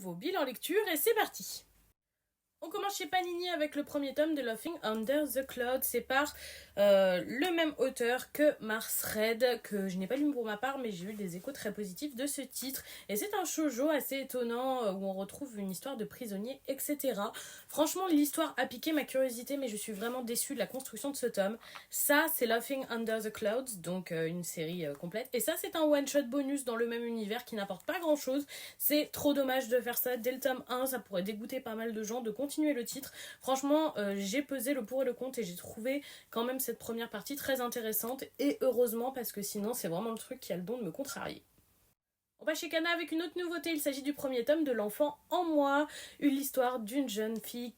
nouveau bilan lecture et c'est parti. On commence chez Panini avec le premier tome de Laughing Under the Clouds. C'est par le même auteur que Mars Red, que je n'ai pas lu pour ma part, mais j'ai eu des échos très positifs de ce titre. Et c'est un shoujo assez étonnant où on retrouve une histoire de prisonnier, etc. Franchement, l'histoire a piqué ma curiosité, mais je suis vraiment déçue de la construction de ce tome. Ça, c'est Laughing Under the Clouds, donc une série complète. Et ça, c'est un one-shot bonus dans le même univers qui n'apporte pas grand-chose. C'est trop dommage de faire ça dès le tome 1, ça pourrait dégoûter pas mal de gens de continuer le titre. Franchement, j'ai pesé le pour et le contre et j'ai trouvé quand même cette première partie très intéressante et heureusement parce que sinon c'est vraiment le truc qui a le don de me contrarier. On va chez Kana avec une autre nouveauté, il s'agit du premier tome de L'enfant en moi, l'histoire d'une jeune fille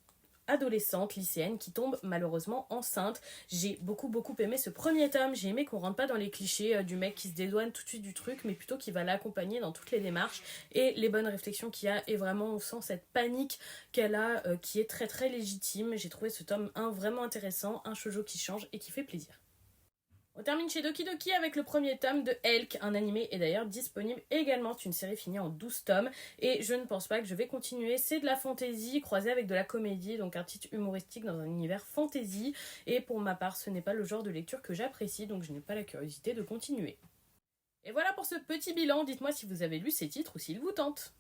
adolescente, lycéenne, qui tombe malheureusement enceinte. J'ai beaucoup aimé ce premier tome, j'ai aimé qu'on rentre pas dans les clichés du mec qui se dédouane tout de suite du truc, mais plutôt qui va l'accompagner dans toutes les démarches et les bonnes réflexions qu'il y a, et vraiment on sent cette panique qu'elle a, qui est très légitime. J'ai trouvé ce tome 1 vraiment intéressant, un shoujo qui change et qui fait plaisir. On termine chez Doki Doki avec le premier tome de Elk, un animé est d'ailleurs disponible également. C'est une série finie en 12 tomes et je ne pense pas que je vais continuer. C'est de la fantasy croisée avec de la comédie, donc un titre humoristique dans un univers fantasy. Et pour ma part, ce n'est pas le genre de lecture que j'apprécie, donc je n'ai pas la curiosité de continuer. Et voilà pour ce petit bilan, dites-moi si vous avez lu ces titres ou s'ils vous tentent.